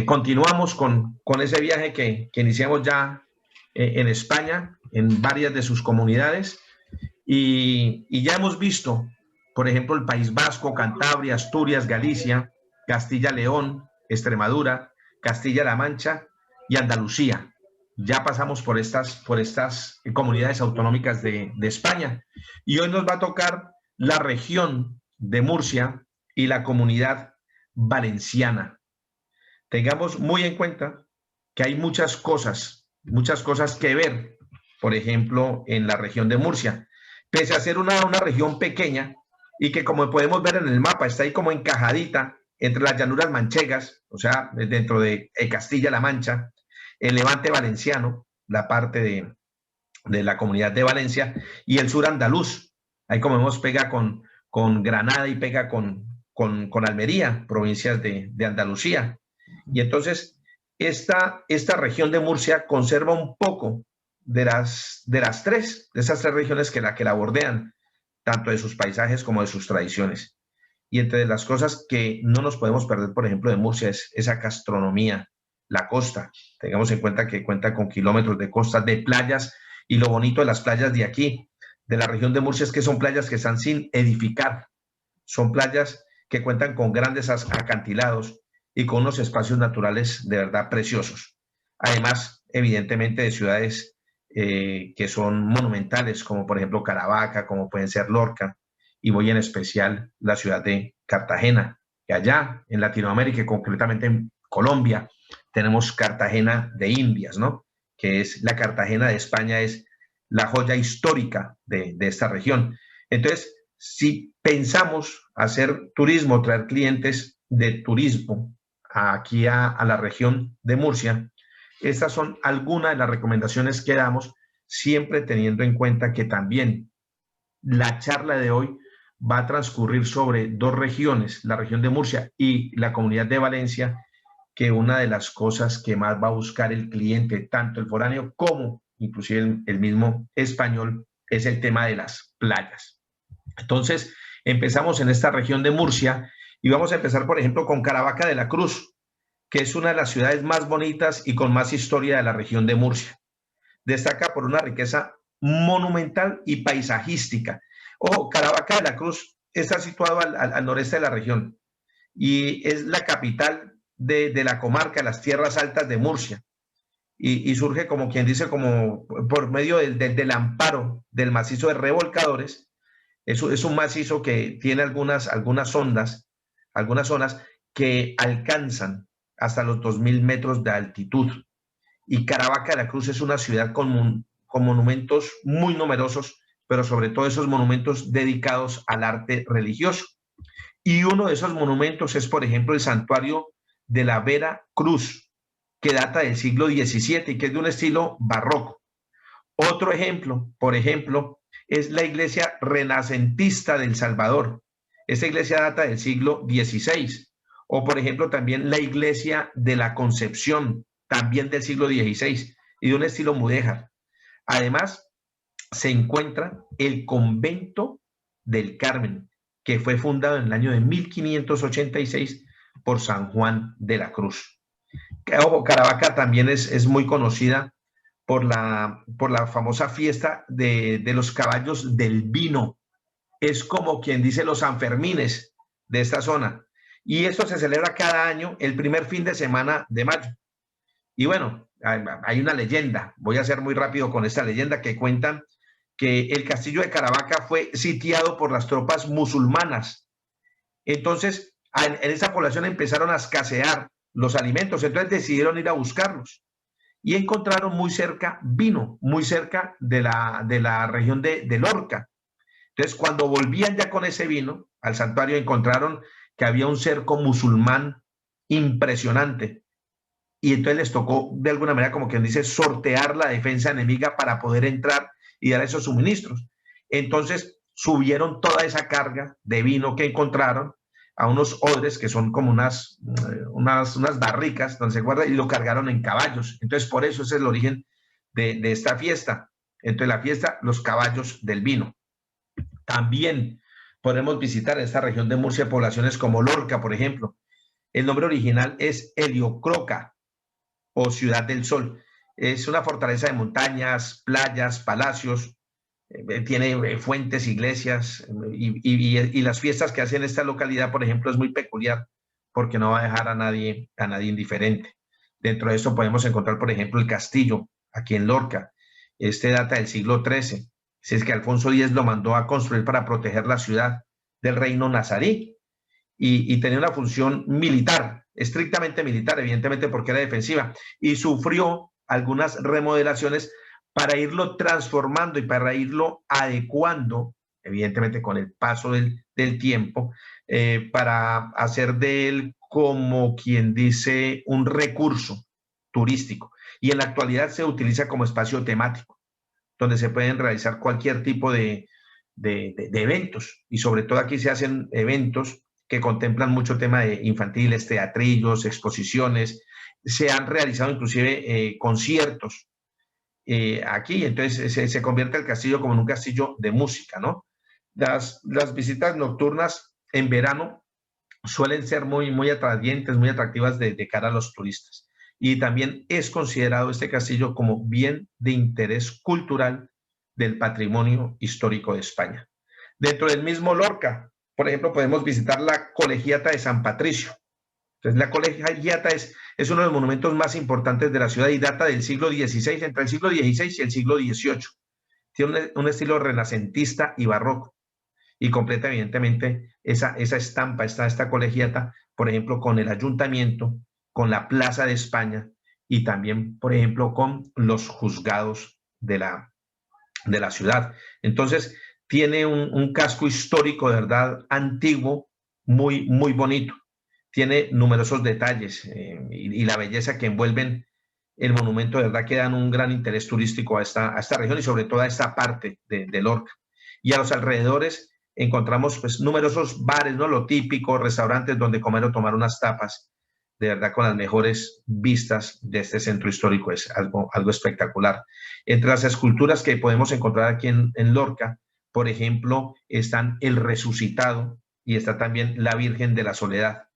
Continuamos con ese viaje que iniciamos ya en España, en varias de sus comunidades, y ya hemos visto, por ejemplo, el País Vasco, Cantabria, Asturias, Galicia, Castilla-León, Extremadura, Castilla-La Mancha y Andalucía. Ya pasamos por estas comunidades autonómicas de España. Y hoy nos va a tocar la región de Murcia y la comunidad valenciana. Tengamos muy en cuenta que hay muchas cosas que ver, por ejemplo, en la región de Murcia. Pese a ser una región pequeña y que, como podemos ver en el mapa, está ahí como encajadita entre las llanuras manchegas, o sea, dentro de Castilla-La Mancha, el levante valenciano, la parte de la comunidad de Valencia, y el sur andaluz. Ahí, como vemos, pega con Granada y pega con Almería, provincias de Andalucía. Y entonces, esta región de Murcia conserva un poco de esas tres regiones que la bordean, tanto de sus paisajes como de sus tradiciones. Y entre las cosas que no nos podemos perder, por ejemplo, de Murcia, es esa gastronomía, la costa. Tengamos en cuenta que cuenta con kilómetros de costa, de playas, y lo bonito de las playas de aquí, de la región de Murcia, es que son playas que están sin edificar. Son playas que cuentan con grandes acantilados y con unos espacios naturales de verdad preciosos. Además, evidentemente, de ciudades que son monumentales, como por ejemplo Caravaca, como pueden ser Lorca, y voy en especial la ciudad de Cartagena, que allá en Latinoamérica, y concretamente en Colombia, tenemos Cartagena de Indias, ¿no? Que es la Cartagena de España, es la joya histórica de esta región. Entonces, si pensamos hacer turismo, traer clientes de turismo aquí a la región de Murcia, estas son algunas de las recomendaciones que damos, siempre teniendo en cuenta que también la charla de hoy va a transcurrir sobre dos regiones, la región de Murcia y la comunidad de Valencia, que una de las cosas que más va a buscar el cliente, tanto el foráneo como inclusive el mismo español, es el tema de las playas. Entonces, empezamos en esta región de Murcia y vamos a empezar, por ejemplo, con Caravaca de la Cruz, que es una de las ciudades más bonitas y con más historia de la región de Murcia. Destaca por una riqueza monumental y paisajística. Ojo, Caravaca de la Cruz está situado al noreste de la región y es la capital de la comarca, las tierras altas de Murcia. Y surge, como quien dice, como por medio del amparo del macizo de Revolcadores. Es un macizo que tiene algunas zonas que alcanzan hasta los 2.000 metros de altitud. Y Caravaca de la Cruz es una ciudad con monumentos muy numerosos, pero sobre todo esos monumentos dedicados al arte religioso. Y uno de esos monumentos es, por ejemplo, el santuario de la Vera Cruz, que data del siglo XVII y que es de un estilo barroco. Otro ejemplo, por ejemplo, es la iglesia renacentista del Salvador. Esta iglesia data del siglo XVI. O, por ejemplo, también la iglesia de la Concepción, también del siglo XVI, y de un estilo mudéjar. Además, se encuentra el convento del Carmen, que fue fundado en el año de 1586 por San Juan de la Cruz. Ojo, Caravaca también es muy conocida por la famosa fiesta de los caballos del vino. Es como quien dice los Sanfermines de esta zona. Y esto se celebra cada año el primer fin de semana de mayo. Y bueno, hay una leyenda, voy a ser muy rápido con esta leyenda, que cuentan que el castillo de Caravaca fue sitiado por las tropas musulmanas. Entonces, en esa población empezaron a escasear los alimentos, entonces decidieron ir a buscarlos. Y encontraron muy cerca vino, muy cerca de la región de Lorca. Entonces, cuando volvían ya con ese vino al santuario, encontraron que había un cerco musulmán impresionante. Y entonces les tocó, de alguna manera, como quien dice, sortear la defensa enemiga para poder entrar y dar esos suministros. Entonces, subieron toda esa carga de vino que encontraron a unos odres, que son como unas barricas donde se guarda, y lo cargaron en caballos. Entonces, por eso ese es el origen de esta fiesta. Entonces, la fiesta, los caballos del vino. También podemos visitar en esta región de Murcia poblaciones como Lorca, por ejemplo, El nombre original es Heliocroca o Ciudad del Sol. Es una fortaleza de montañas, playas, palacios, tiene fuentes, iglesias y las fiestas que hacen en esta localidad, por ejemplo, es muy peculiar porque no va a dejar a nadie indiferente. Dentro de esto podemos encontrar, por ejemplo, el castillo aquí en Lorca. Este data del siglo XIII. Si es que Alfonso X lo mandó a construir para proteger la ciudad del reino nazarí y tenía una función militar, estrictamente militar, evidentemente porque era defensiva, y sufrió algunas remodelaciones para irlo transformando y para irlo adecuando, evidentemente con el paso del tiempo, para hacer de él como quien dice un recurso turístico. Y en la actualidad se utiliza como espacio temático, donde se pueden realizar cualquier tipo de eventos. Y sobre todo aquí se hacen eventos que contemplan mucho tema de infantiles, teatrillos, exposiciones. Se han realizado inclusive conciertos aquí, entonces se convierte el castillo como en un castillo de música, ¿no? Las visitas nocturnas en verano suelen ser muy atrayentes, muy atractivas de cara a los turistas. Y también es considerado este castillo como bien de interés cultural del patrimonio histórico de España. Dentro del mismo Lorca, por ejemplo, podemos visitar la Colegiata de San Patricio. Entonces, la Colegiata es uno de los monumentos más importantes de la ciudad y data del siglo XVI, entre el siglo XVI y el siglo XVIII. Tiene un estilo renacentista y barroco y completa evidentemente esa estampa, esta colegiata, por ejemplo, con el ayuntamiento, con la Plaza de España y también, por ejemplo, con los juzgados de la ciudad. Entonces, tiene un casco histórico, de verdad, antiguo, muy bonito. Tiene numerosos detalles y la belleza que envuelven el monumento, de verdad, que dan un gran interés turístico a esta región y sobre todo a esta parte de Lorca. Y a los alrededores encontramos pues numerosos bares, ¿no? Lo típico, restaurantes donde comer o tomar unas tapas, de verdad con las mejores vistas de este centro histórico, es algo espectacular. Entre las esculturas que podemos encontrar aquí en Lorca, por ejemplo, están el Resucitado y está también la Virgen de la Soledad.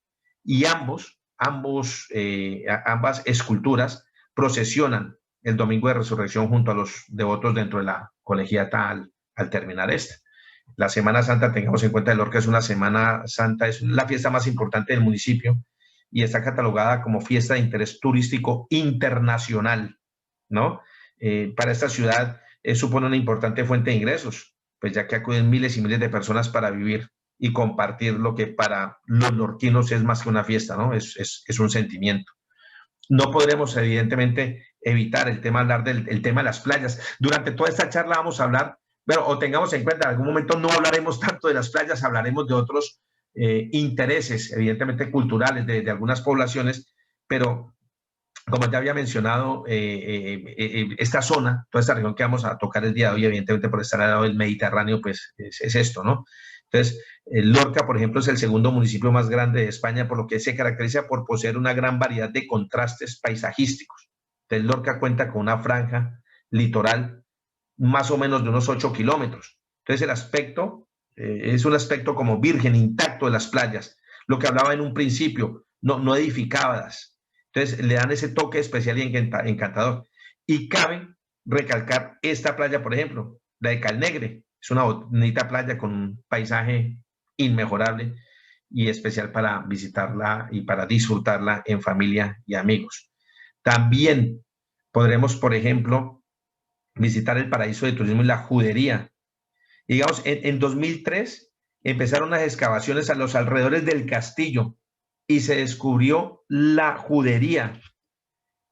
Y ambas esculturas procesionan el domingo de resurrección junto a los devotos dentro de la colegiata al terminar esta. La Semana Santa, tengamos en cuenta que Lorca es una Semana Santa, es la fiesta más importante del municipio y está catalogada como fiesta de interés turístico internacional, ¿no? Para esta ciudad supone una importante fuente de ingresos, pues ya que acuden miles y miles de personas para vivir y compartir lo que para los lorquinos es más que una fiesta, ¿no? Es un sentimiento. No podremos, evidentemente, evitar hablar del tema de las playas. Durante toda esta charla vamos a hablar, bueno, o tengamos en cuenta, en algún momento no hablaremos tanto de las playas, hablaremos de otros intereses, evidentemente culturales de algunas poblaciones, pero como te había mencionado, esta zona, toda esta región que vamos a tocar el día de hoy, evidentemente por estar al lado del Mediterráneo, pues es esto, ¿no? Entonces, Lorca, por ejemplo, es el segundo municipio más grande de España, por lo que se caracteriza por poseer una gran variedad de contrastes paisajísticos. Entonces, Lorca cuenta con una franja litoral más o menos de unos 8 kilómetros. Entonces, el aspecto es un aspecto como virgen, intacto de las playas, lo que hablaba en un principio, no edificadas. Entonces, le dan ese toque especial y encantador. Y cabe recalcar esta playa, por ejemplo, la de Calnegre. Es una bonita playa con un paisaje inmejorable y especial para visitarla y para disfrutarla en familia y amigos. También podremos, por ejemplo, visitar el paraíso de turismo y la judería. Digamos, en 2003 empezaron las excavaciones a los alrededores del castillo y se descubrió la judería.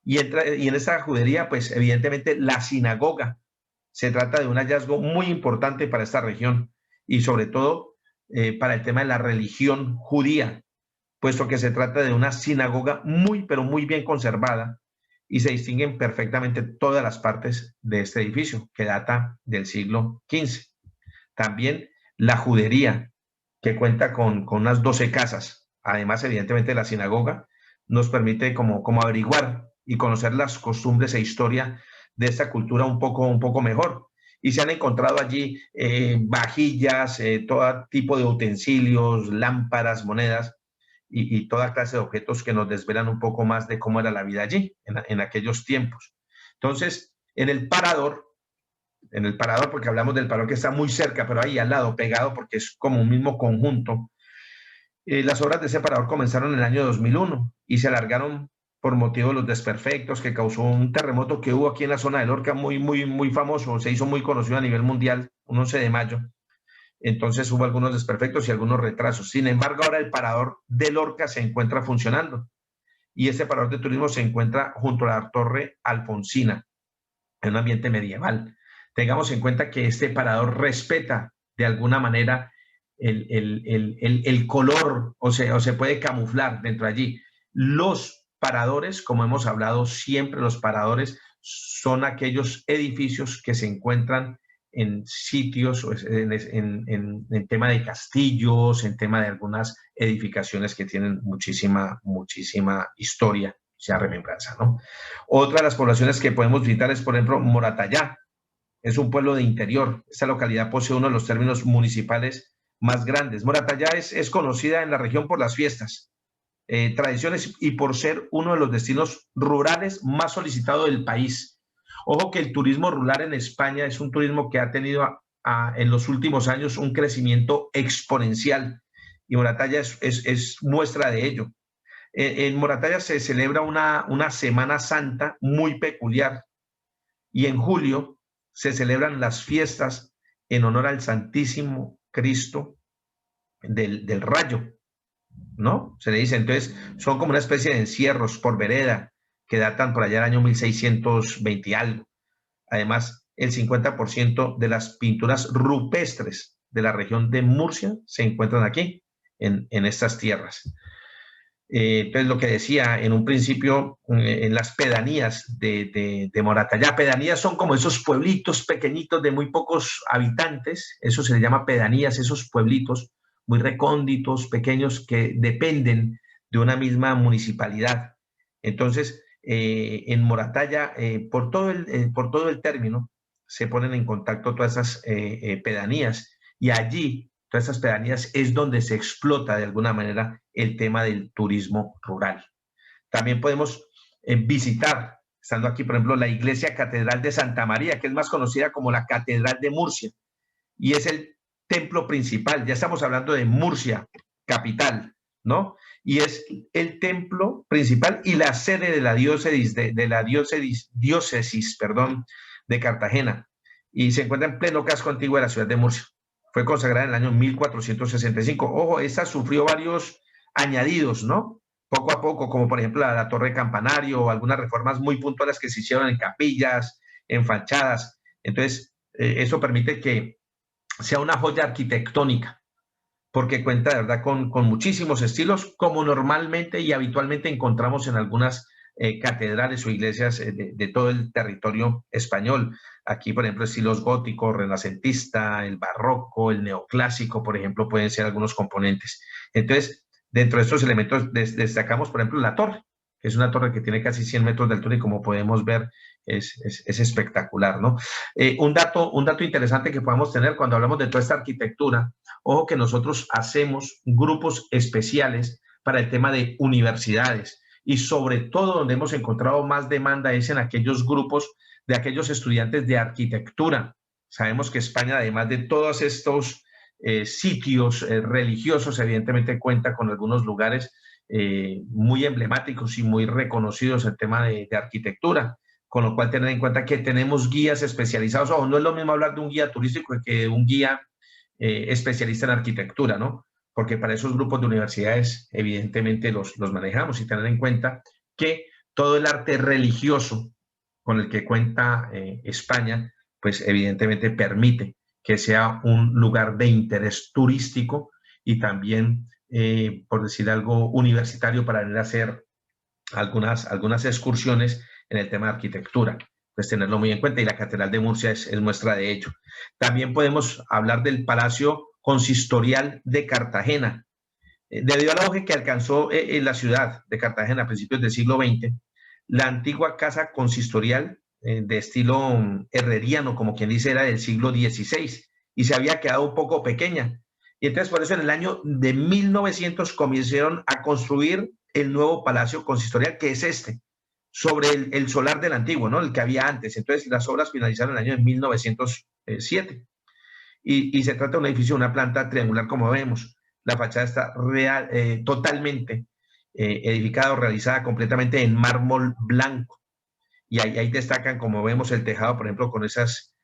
Y en esa judería, pues evidentemente la sinagoga. Se trata de un hallazgo muy importante para esta región y sobre todo para el tema de la religión judía, puesto que se trata de una sinagoga pero muy bien conservada y se distinguen perfectamente todas las partes de este edificio, que data del siglo XV. También la judería, que cuenta con unas 12 casas. Además, evidentemente, la sinagoga nos permite como averiguar y conocer las costumbres e historia de esta cultura un poco mejor. Y se han encontrado allí vajillas, todo tipo de utensilios, lámparas, monedas, y toda clase de objetos que nos desvelan un poco más de cómo era la vida allí, en aquellos tiempos. Entonces, en el parador, porque hablamos del parador que está muy cerca, pero ahí al lado, pegado, porque es como un mismo conjunto. Las obras de ese parador comenzaron en el año 2001 y se alargaron por motivo de los desperfectos que causó un terremoto que hubo aquí en la zona de Lorca, muy famoso, se hizo muy conocido a nivel mundial, un 11 de mayo. Entonces hubo algunos desperfectos y algunos retrasos. Sin embargo, ahora el parador de Lorca se encuentra funcionando y este parador de turismo se encuentra junto a la Torre Alfonsina, en un ambiente medieval. Tengamos en cuenta que este parador respeta de alguna manera el color, o se puede camuflar dentro de allí. Los paradores, como hemos hablado siempre, los paradores son aquellos edificios que se encuentran en sitios, en tema de castillos, en tema de algunas edificaciones que tienen muchísima historia, ya remembranza, ¿no? Otra de las poblaciones que podemos visitar es, por ejemplo, Moratallá. Es un pueblo de interior. Esta localidad posee uno de los términos municipales más grandes. Moratallá es conocida en la región por las fiestas, tradiciones y por ser uno de los destinos rurales más solicitados del país. Ojo que el turismo rural en España es un turismo que ha tenido en los últimos años un crecimiento exponencial y Moratallá es muestra de ello. En Moratallá se celebra una Semana Santa muy peculiar y en julio se celebran las fiestas en honor al Santísimo Cristo del Rayo, ¿no? Se le dice, entonces, son como una especie de encierros por vereda que datan por allá del año 1620 y algo. Además, el 50% de las pinturas rupestres de la región de Murcia se encuentran aquí, en estas tierras. Entonces, lo que decía en un principio, en las pedanías de Moratallá, pedanías son como esos pueblitos pequeñitos de muy pocos habitantes, eso se le llama pedanías, esos pueblitos muy recónditos, pequeños, que dependen de una misma municipalidad. Entonces, en Moratallá, por todo el término, se ponen en contacto todas esas pedanías y allí todas esas pedanías es donde se explota de alguna manera el tema del turismo rural. También podemos visitar, estando aquí, por ejemplo, la Iglesia Catedral de Santa María, que es más conocida como la Catedral de Murcia, y es el templo principal. Ya estamos hablando de Murcia, capital, ¿no? Y es el templo principal y la sede de la diócesis, de Cartagena, y se encuentra en pleno casco antiguo de la ciudad de Murcia. Fue consagrada en el año 1465. Ojo, esta sufrió varios añadidos, ¿no? Poco a poco, como por ejemplo la Torre Campanario o algunas reformas muy puntuales que se hicieron en capillas, en fachadas. Entonces, eso permite que sea una joya arquitectónica, porque cuenta de verdad con muchísimos estilos, como normalmente y habitualmente encontramos en algunas catedrales o iglesias de todo el territorio español. Aquí, por ejemplo, estilos gótico, renacentista, el barroco, el neoclásico, por ejemplo, pueden ser algunos componentes. Entonces, dentro de estos elementos destacamos, por ejemplo, la torre, que es una torre que tiene casi 100 metros de altura y como podemos ver es espectacular, ¿no? Un dato interesante que podamos tener cuando hablamos de toda esta arquitectura, ojo que nosotros hacemos grupos especiales para el tema de universidades y sobre todo donde hemos encontrado más demanda es en aquellos grupos de aquellos estudiantes de arquitectura. Sabemos que España, además de todos estos sitios religiosos, evidentemente cuenta con algunos lugares muy emblemáticos y muy reconocidos en tema de arquitectura, con lo cual tener en cuenta que tenemos guías especializados. Ojo, no es lo mismo hablar de un guía turístico que de un guía especialista en arquitectura, ¿no? Porque para esos grupos de universidades evidentemente los manejamos y tener en cuenta que todo el arte religioso con el que cuenta España, pues evidentemente permite que sea un lugar de interés turístico y también, por decir algo, universitario para venir a hacer algunas excursiones en el tema de arquitectura. Pues tenerlo muy en cuenta y la Catedral de Murcia es muestra de ello. También podemos hablar del Palacio Consistorial de Cartagena. Debido al auge que alcanzó en la ciudad de Cartagena a principios del siglo XX, la antigua casa consistorial de estilo herreriano, como quien dice, era del siglo XVI y se había quedado un poco pequeña. Y entonces por eso en el año de 1900 comenzaron a construir el nuevo Palacio Consistorial, que es este, sobre el solar del antiguo, ¿no? El que había antes. Entonces las obras finalizaron en el año de 1907. Y se trata de un edificio, una planta triangular, como vemos. La fachada está totalmente edificada o realizada completamente en mármol blanco. Y ahí destacan, como vemos, el tejado, por ejemplo, con esas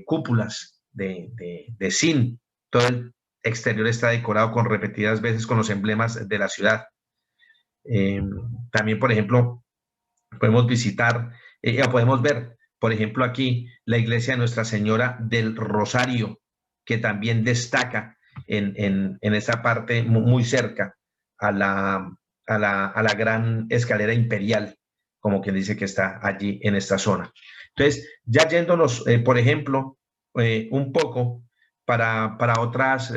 cúpulas de zinc. Todo el exterior está decorado con repetidas veces con los emblemas de la ciudad. También, por ejemplo, podemos visitar o podemos ver, por ejemplo, aquí la iglesia de Nuestra Señora del Rosario, que también destaca en esa parte muy cerca a la gran escalera imperial, como quien dice que está allí en esta zona. Entonces, ya yéndonos, por ejemplo, un poco para otras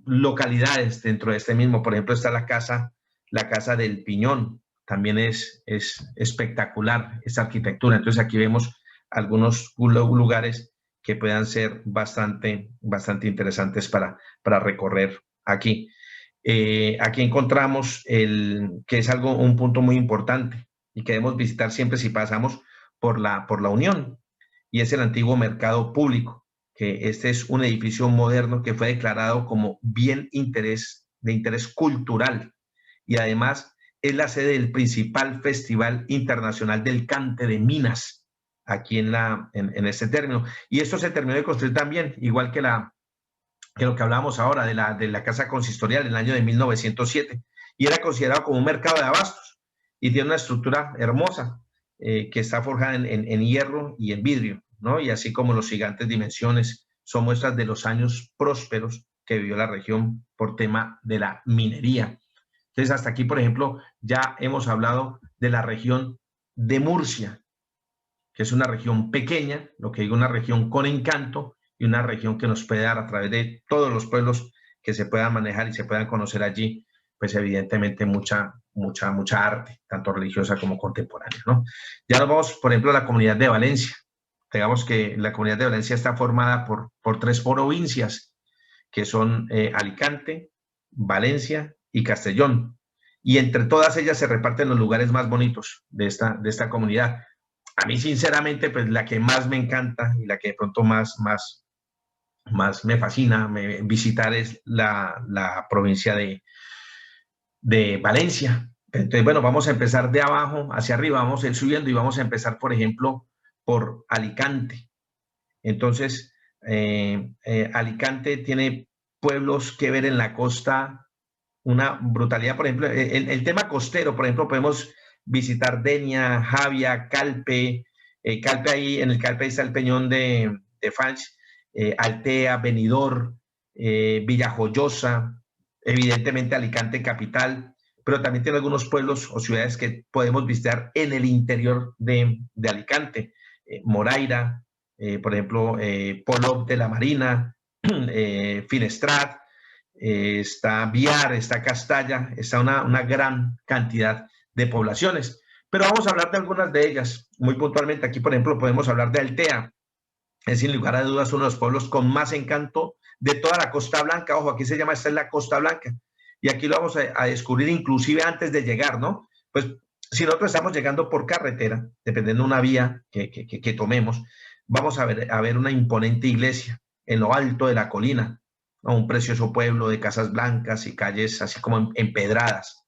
localidades dentro de este mismo, por ejemplo, está la Casa del Piñón, también es espectacular esta arquitectura. Entonces aquí vemos algunos lugares que puedan ser bastante interesantes para recorrer aquí. Aquí encontramos que es un punto muy importante y que debemos visitar siempre si pasamos por la Unión, y es el antiguo mercado público, que este es un edificio moderno que fue declarado como bien de interés cultural, y además es la sede del principal Festival Internacional del Cante de Minas, aquí en este término. Y esto se terminó de construir también, igual que lo que hablábamos ahora de la Casa Consistorial en el año de 1907, y era considerado como un mercado de abastos, y tiene una estructura hermosa, que está forjada en hierro y en vidrio, ¿no? Y así como los gigantes dimensiones son muestras de los años prósperos que vivió la región por tema de la minería. Entonces, hasta aquí, por ejemplo, ya hemos hablado de la región de Murcia, que es una región pequeña, lo que digo, una región con encanto, y una región que nos puede dar, a través de todos los pueblos que se puedan manejar y se puedan conocer allí, pues evidentemente mucha arte, tanto religiosa como contemporánea, ¿no? Ya nos vamos, por ejemplo, a la comunidad de Valencia. Digamos que la comunidad de Valencia está formada por 3 provincias, que son Alicante, Valencia y Castellón. Y entre todas ellas se reparten los lugares más bonitos de esta comunidad. A mí, sinceramente, pues la que más me encanta y la que de pronto más me fascina visitar es la provincia de Valencia. Entonces, bueno, vamos a empezar de abajo hacia arriba, vamos a ir subiendo y vamos a empezar, por ejemplo, por Alicante. Entonces, Alicante tiene pueblos que ver en la costa, una brutalidad. Por ejemplo, el tema costero, por ejemplo, podemos visitar Denia, Javia, Calpe. Calpe, ahí en el Calpe está el Peñón de Faix, Altea, Benidorm, Villajoyosa, evidentemente Alicante capital, pero también tiene algunos pueblos o ciudades que podemos visitar en el interior de Alicante. Moraira, por ejemplo, Polop de la Marina, Finestrat, está Biar, está Castalla, está una gran cantidad de poblaciones. Pero vamos a hablar de algunas de ellas muy puntualmente. Aquí, por ejemplo, podemos hablar de Altea. Es sin lugar a dudas uno de los pueblos con más encanto de toda la Costa Blanca. Ojo, aquí se llama, esta es la Costa Blanca. Y aquí lo vamos a descubrir inclusive antes de llegar, ¿no? Pues si nosotros estamos llegando por carretera, dependiendo de una vía que tomemos, vamos a ver una imponente iglesia en lo alto de la colina, ¿no? Un precioso pueblo de casas blancas y calles así como empedradas.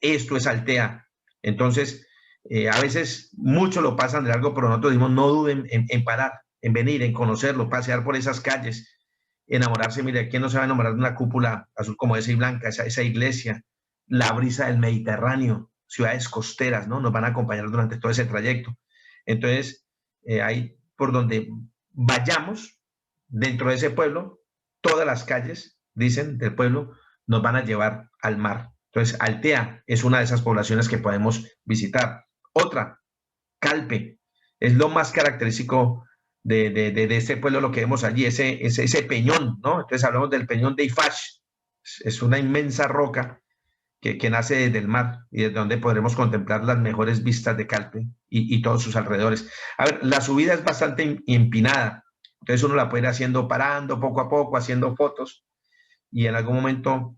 Esto es Altea. Entonces, a veces muchos lo pasan de largo, pero nosotros decimos, no duden en parar, en venir, en conocerlo, pasear por esas calles, enamorarse. Mire, ¿quién no se va a enamorar de una cúpula azul como esa y blanca, esa iglesia, la brisa del Mediterráneo, ciudades costeras, ¿no? Nos van a acompañar durante todo ese trayecto. Entonces, ahí por donde vayamos, dentro de ese pueblo, todas las calles, dicen, del pueblo, nos van a llevar al mar. Entonces, Altea es una de esas poblaciones que podemos visitar. Otra, Calpe, es lo más característico de este pueblo, lo que vemos allí, ese peñón, ¿no? Entonces hablamos del peñón de Ifash, es una inmensa roca que nace desde el mar y desde donde podremos contemplar las mejores vistas de Calpe y todos sus alrededores. A ver, la subida es bastante empinada, entonces uno la puede ir haciendo parando poco a poco, haciendo fotos, y en algún momento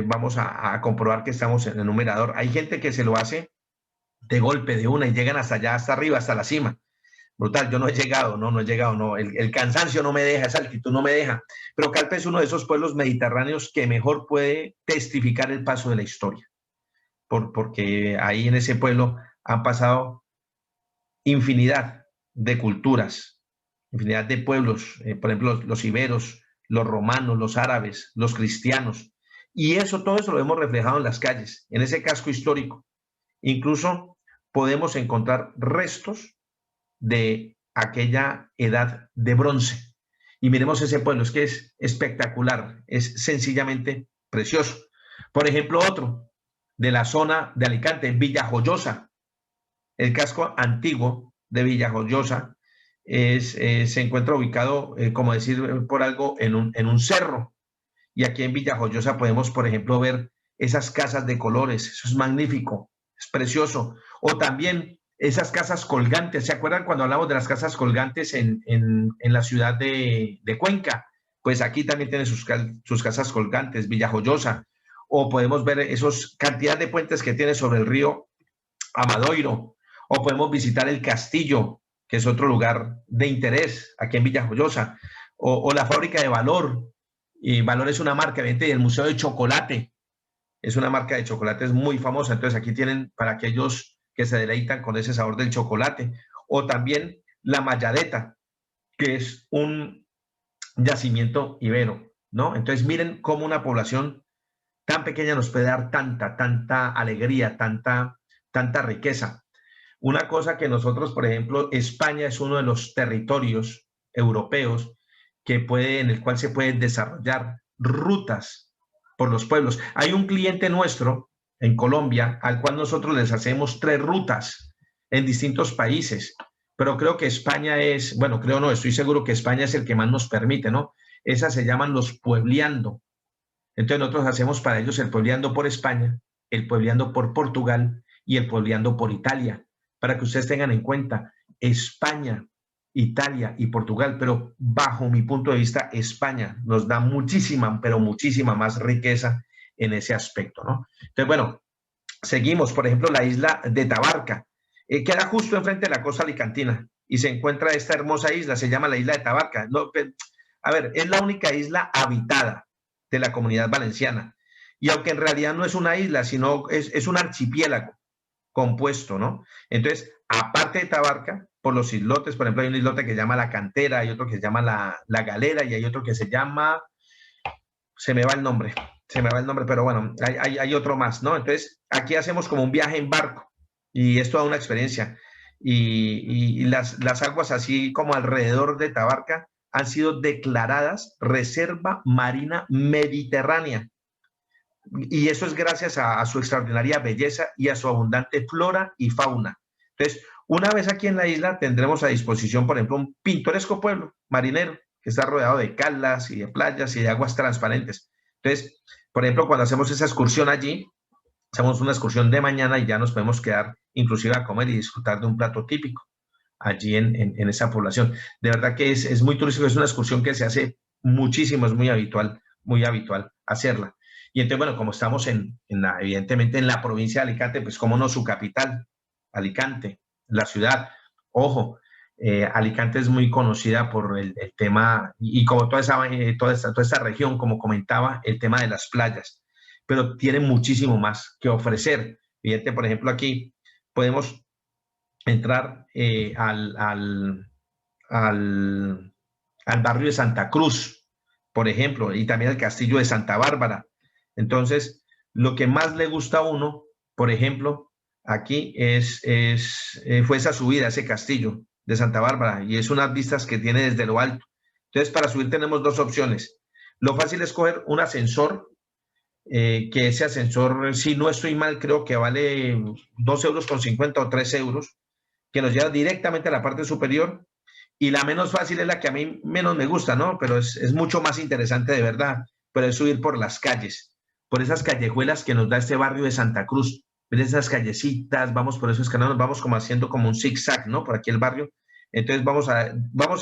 vamos a comprobar que estamos en el numerador. Hay gente que se lo hace de golpe, de una, y llegan hasta allá, hasta arriba, hasta la cima. Brutal, yo no he llegado, no he llegado, no. El cansancio no me deja, esa altitud no me deja. Pero Calpe es uno de esos pueblos mediterráneos que mejor puede testificar el paso de la historia, porque ahí en ese pueblo han pasado infinidad de culturas, infinidad de pueblos, por ejemplo, los iberos, los romanos, los árabes, los cristianos, y todo eso lo hemos reflejado en las calles, en ese casco histórico. Incluso podemos encontrar restos de aquella edad de bronce. Y miremos ese pueblo, es que es espectacular, es sencillamente precioso. Por ejemplo, otro de la zona de Alicante, Villajoyosa, el casco antiguo de Villajoyosa se encuentra ubicado, como decir por algo, en un cerro. Y aquí en Villajoyosa podemos, por ejemplo, ver esas casas de colores, eso es magnífico, es precioso. O también esas casas colgantes, ¿se acuerdan cuando hablamos de las casas colgantes en la ciudad de Cuenca? Pues aquí también tiene sus casas colgantes, Villajoyosa. O podemos ver esos cantidad de puentes que tiene sobre el río Amadoiro. O podemos visitar el castillo, que es otro lugar de interés aquí en Villajoyosa. O la fábrica de Valor. Y Valor es una marca, y el Museo de Chocolate. Es una marca de chocolate, es muy famosa. Entonces aquí tienen para aquellos que se deleitan con ese sabor del chocolate. O también la Mayadeta, que es un yacimiento ibero, ¿no? Entonces miren cómo una población tan pequeña nos puede dar tanta alegría, tanta riqueza. Una cosa que nosotros, por ejemplo, España es uno de los territorios europeos en el cual se pueden desarrollar rutas por los pueblos. Hay un cliente nuestro en Colombia al cual nosotros les hacemos 3 rutas en distintos países, pero creo que España es, bueno, creo no, estoy seguro que España es el que más nos permite, ¿no? Esas se llaman los puebleando. Entonces nosotros hacemos para ellos el puebleando por España, el puebleando por Portugal y el puebleando por Italia, para que ustedes tengan en cuenta España, Italia y Portugal, pero bajo mi punto de vista, España nos da muchísima, pero muchísima más riqueza en ese aspecto, ¿no? Entonces, bueno, seguimos, por ejemplo, la isla de Tabarca, queda justo enfrente de la costa alicantina y se encuentra esta hermosa isla, se llama la isla de Tabarca. No, a ver, es la única isla habitada de la Comunidad Valenciana. Y aunque en realidad no es una isla, sino es un archipiélago compuesto, ¿no? Entonces, aparte de Tabarca, por los islotes, por ejemplo, hay un islote que se llama La Cantera, hay otro que se llama la Galera y hay otro que se llama, se me va el nombre, pero bueno, hay otro más, ¿no? Entonces, aquí hacemos como un viaje en barco y es toda una experiencia. Y las aguas así como alrededor de Tabarca han sido declaradas Reserva Marina Mediterránea. Y eso es gracias a su extraordinaria belleza y a su abundante flora y fauna. Entonces, una vez aquí en la isla tendremos a disposición, por ejemplo, un pintoresco pueblo marinero que está rodeado de calas y de playas y de aguas transparentes. Entonces, por ejemplo, cuando hacemos esa excursión allí, hacemos una excursión de mañana y ya nos podemos quedar inclusive a comer y disfrutar de un plato típico allí en esa población. De verdad que es muy turístico, es una excursión que se hace muchísimo, es muy habitual hacerla. Y entonces, bueno, como estamos evidentemente en la provincia de Alicante, pues cómo no, su capital, Alicante, la ciudad. Ojo, Alicante es muy conocida por el tema, y como toda esta región, como comentaba, el tema de las playas, pero tiene muchísimo más que ofrecer. Evidente, por ejemplo, aquí podemos entrar al barrio de Santa Cruz, por ejemplo, y también al castillo de Santa Bárbara. Entonces, lo que más le gusta a uno, por ejemplo, aquí fue esa subida a ese castillo de Santa Bárbara y es unas vistas que tiene desde lo alto. Entonces, para subir tenemos 2 opciones. Lo fácil es coger un ascensor, que ese ascensor, si no estoy mal, creo que vale 2,50 € o 3 euros, que nos lleva directamente a la parte superior. Y la menos fácil es la que a mí menos me gusta, ¿no? Pero es mucho más interesante de verdad, pero es subir por las calles, por esas callejuelas que nos da este barrio de Santa Cruz. Ven esas callecitas, vamos por esos canales, vamos como haciendo como un zigzag, ¿no? Por aquí el barrio. Entonces vamos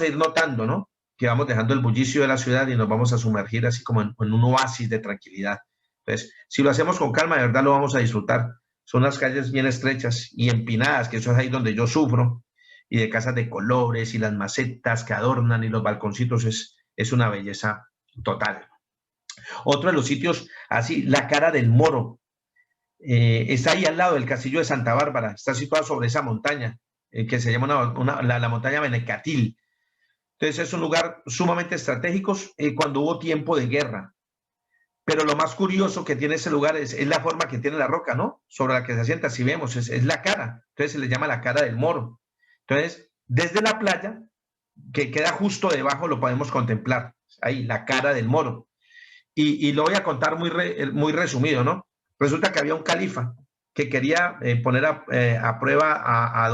a ir notando, ¿no? que vamos dejando el bullicio de la ciudad y nos vamos a sumergir así como en un oasis de tranquilidad. Entonces, si lo hacemos con calma, de verdad lo vamos a disfrutar. Son las calles bien estrechas y empinadas, que eso es ahí donde yo sufro, y de casas de colores y las macetas que adornan y los balconcitos, es una belleza total. Otro de los sitios, así, la Cara del Moro, está ahí al lado del castillo de Santa Bárbara, está situado sobre esa montaña, que se llama la montaña Benecatil. Entonces es un lugar sumamente estratégico cuando hubo tiempo de guerra. Pero lo más curioso que tiene ese lugar es la forma que tiene la roca, ¿no? Sobre la que se asienta, si vemos, es la cara. Entonces se le llama la Cara del Moro. Entonces, desde la playa, que queda justo debajo, lo podemos contemplar. Ahí, la Cara del Moro. Y lo voy a contar muy resumido, ¿no? Resulta que había un califa que quería poner a prueba a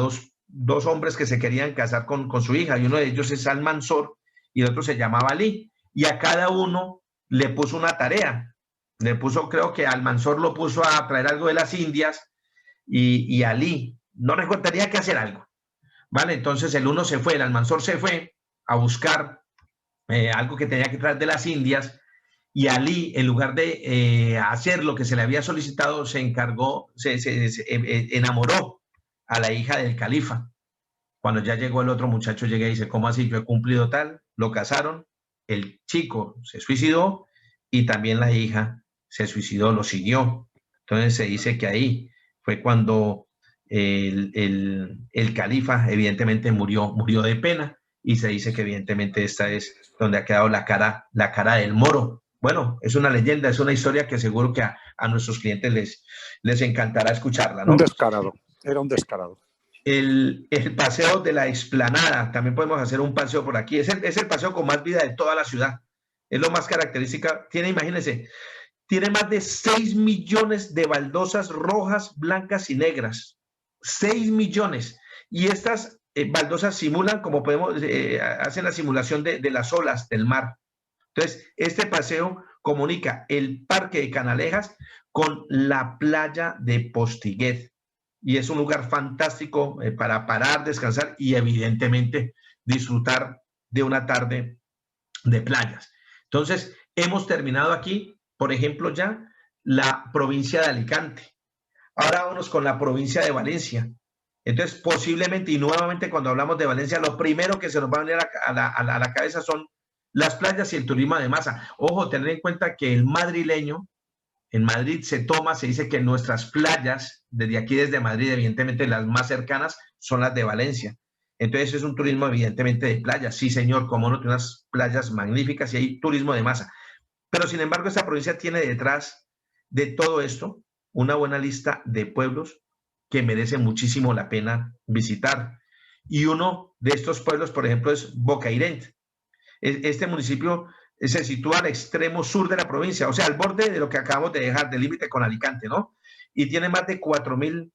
dos hombres que se querían casar con su hija, y uno de ellos es Al-Mansur y el otro se llamaba Ali, y a cada uno le puso una tarea. Le puso, creo que Al-Mansur lo puso a traer algo de las Indias, y Ali no recuerdo, tenía que hacer algo, ¿vale? Entonces el uno se fue, el Al-Mansur se fue a buscar algo que tenía que traer de las Indias, y Ali, en lugar de hacer lo que se le había solicitado, se encargó, se enamoró a la hija del califa. Cuando ya llegó el otro muchacho, llega y dice, ¿cómo así? Yo he cumplido tal, lo casaron, el chico se suicidó y también la hija se suicidó, lo siguió. Entonces se dice que ahí fue cuando el califa evidentemente murió de pena, y se dice que evidentemente esta es donde ha quedado la cara del Moro. Bueno, es una leyenda, es una historia que seguro que a nuestros clientes les encantará escucharla, ¿no? Un descarado, era un descarado. El paseo de la Explanada, también podemos hacer un paseo por aquí. Es el paseo con más vida de toda la ciudad. Es lo más característica. Imagínense, tiene más de 6 millones de baldosas rojas, blancas y negras. 6 millones. Y estas baldosas simulan, como podemos, hacen la simulación de las olas del mar. Entonces, este paseo comunica el Parque de Canalejas con la playa de Postiguet. Y es un lugar fantástico para parar, descansar y evidentemente disfrutar de una tarde de playas. Entonces, hemos terminado aquí, por ejemplo, ya la provincia de Alicante. Ahora vámonos con la provincia de Valencia. Entonces, posiblemente y nuevamente cuando hablamos de Valencia, lo primero que se nos va a venir a la cabeza son las playas y el turismo de masa. Ojo, tener en cuenta que el madrileño, en Madrid se dice que nuestras playas, desde Madrid, evidentemente las más cercanas son las de Valencia. Entonces es un turismo evidentemente de playas. Sí, señor, como no, tiene unas playas magníficas y hay turismo de masa. Pero sin embargo, esta provincia tiene detrás de todo esto una buena lista de pueblos que merece muchísimo la pena visitar. Y uno de estos pueblos, por ejemplo, es Bocairent. Este municipio se sitúa al extremo sur de la provincia, o sea, al borde de lo que acabamos de dejar, del límite con Alicante, ¿no? Y tiene más de 4.000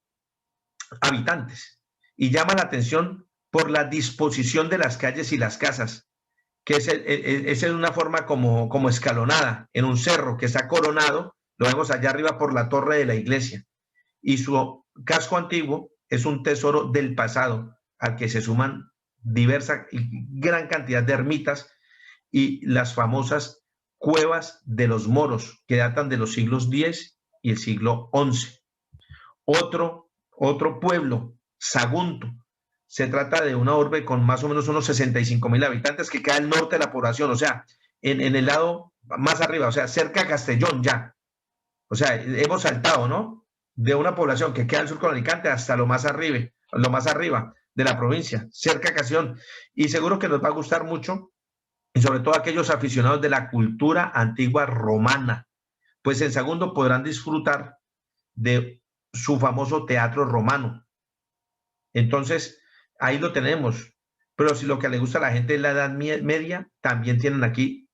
habitantes. Y llama la atención por la disposición de las calles y las casas, que es en una forma como escalonada, en un cerro que está coronado, lo vemos allá arriba por la torre de la iglesia. Y su casco antiguo es un tesoro del pasado, al que se suman diversa y gran cantidad de ermitas y las famosas cuevas de los moros, que datan de los siglos X y el siglo XI. Otro pueblo, Sagunto, se trata de una urbe con más o menos unos 65.000 habitantes que queda al norte de la población, o sea, en el lado más arriba, o sea, cerca a Castellón ya. O sea, hemos saltado, ¿no? De una población que queda al sur con Alicante hasta lo más arriba de la provincia, cerca a Castellón. Y seguro que nos va a gustar mucho, y sobre todo aquellos aficionados de la cultura antigua romana, pues en Sagunto podrán disfrutar de su famoso teatro romano. Entonces, ahí lo tenemos. Pero si lo que le gusta a la gente es la Edad Media, también tienen aquí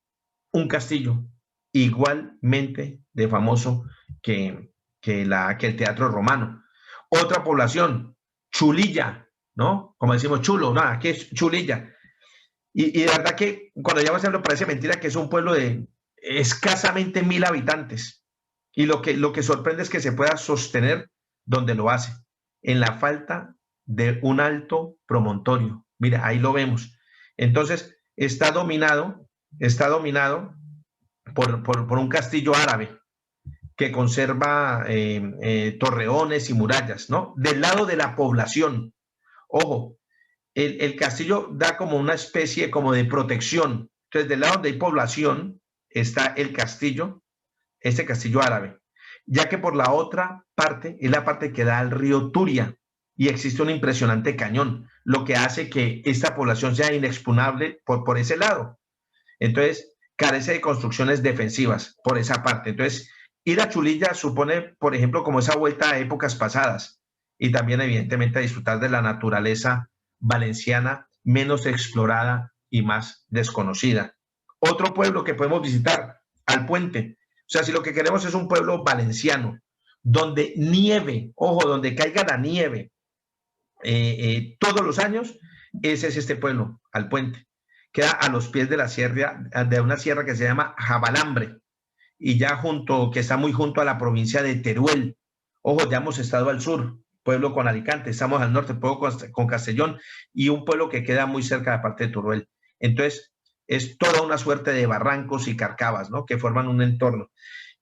un castillo igualmente de famoso que el teatro romano. Otra población, Chulilla, ¿no? Como decimos, chulo, nada, ¿qué es Chulilla? Y de verdad que cuando ya me parece mentira que es un pueblo de escasamente 1.000 habitantes. Y lo que sorprende es que se pueda sostener donde lo hace, en la falta de un alto promontorio. Mira, ahí lo vemos. Entonces, está dominado por un castillo árabe que conserva torreones y murallas, ¿no? Del lado de la población. Ojo, el castillo da como una especie como de protección. Entonces, del lado donde hay población está el castillo, este castillo árabe, ya que por la otra parte es la parte que da al río Turia y existe un impresionante cañón, lo que hace que esta población sea inexpugnable por ese lado. Entonces, carece de construcciones defensivas por esa parte. Entonces, ir a Chulilla supone, por ejemplo, como esa vuelta a épocas pasadas y también, evidentemente, a disfrutar de la naturaleza valenciana menos explorada y más desconocida. Otro pueblo que podemos visitar, Alpuente. O sea, si lo que queremos es un pueblo valenciano, donde nieve, ojo, donde caiga la nieve todos los años, ese es este pueblo, Alpuente. Queda a los pies de la sierra, de una sierra que se llama Jabalambre, y ya junto, que está muy junto a la provincia de Teruel. Ojo, ya hemos estado al sur, pueblo con Alicante, estamos al norte, pueblo con Castellón, y un pueblo que queda muy cerca de la parte de Teruel. Entonces, es toda una suerte de barrancos y carcavas, ¿no? Que forman un entorno.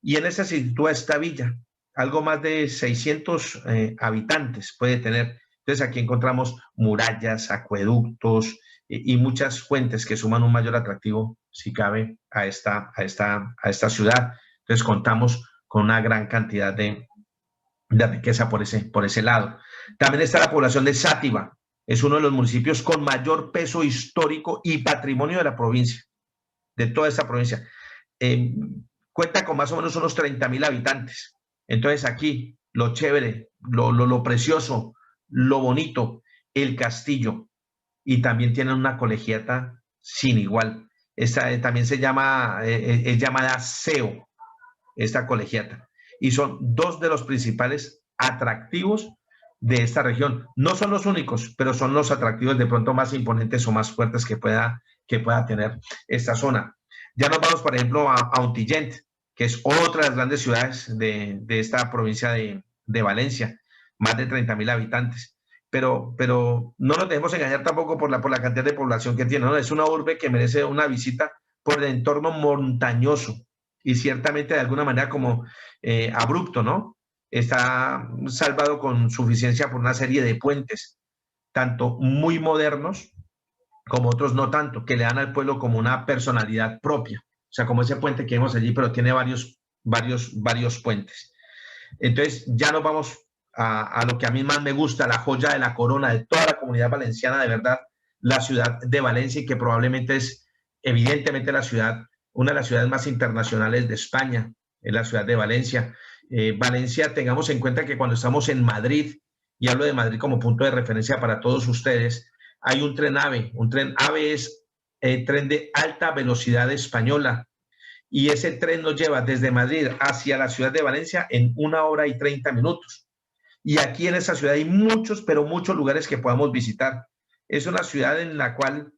Y en esa se sitúa esta villa, algo más de 600 habitantes puede tener. Entonces aquí encontramos murallas, acueductos y muchas fuentes que suman un mayor atractivo, si cabe, a esta ciudad. Entonces contamos con una gran cantidad de riqueza por ese lado. También está la población de Sátiva, es uno de los municipios con mayor peso histórico y patrimonio de la provincia, de toda esta provincia. Eh, Cuenta con más o menos unos 30.000 habitantes. Entonces aquí lo chévere, lo precioso, lo bonito, el castillo, y también tienen una colegiata sin igual. Esta también se llama, es llamada SEO, esta colegiata, y son dos de los principales atractivos de esta región. No son los únicos, pero son los atractivos de pronto más imponentes o más fuertes que pueda tener esta zona. Ya nos vamos, por ejemplo, a Ontillent, que es otra de las grandes ciudades de esta provincia de Valencia, más de 30.000 habitantes. Pero no nos dejemos engañar tampoco por la cantidad de población que tiene, ¿no? Es una urbe que merece una visita por el entorno montañoso y ciertamente de alguna manera como abrupto, ¿no? Está salvado con suficiencia por una serie de puentes, tanto muy modernos como otros no tanto, que le dan al pueblo como una personalidad propia. O sea, como ese puente que vemos allí, pero tiene varios puentes. Entonces, ya nos vamos a lo que a mí más me gusta, la joya de la corona de toda la comunidad valenciana, de verdad, la ciudad de Valencia, y que probablemente es, evidentemente, una de las ciudades más internacionales de España, es la ciudad de Valencia. Valencia, tengamos en cuenta que cuando estamos en Madrid, y hablo de Madrid como punto de referencia para todos ustedes, hay un tren AVE. Un tren AVE es tren de alta velocidad española, y ese tren nos lleva desde Madrid hacia la ciudad de Valencia en 1 hora y 30 minutos. Y aquí en esa ciudad hay muchos, pero muchos lugares que podamos visitar. Es una ciudad en la cual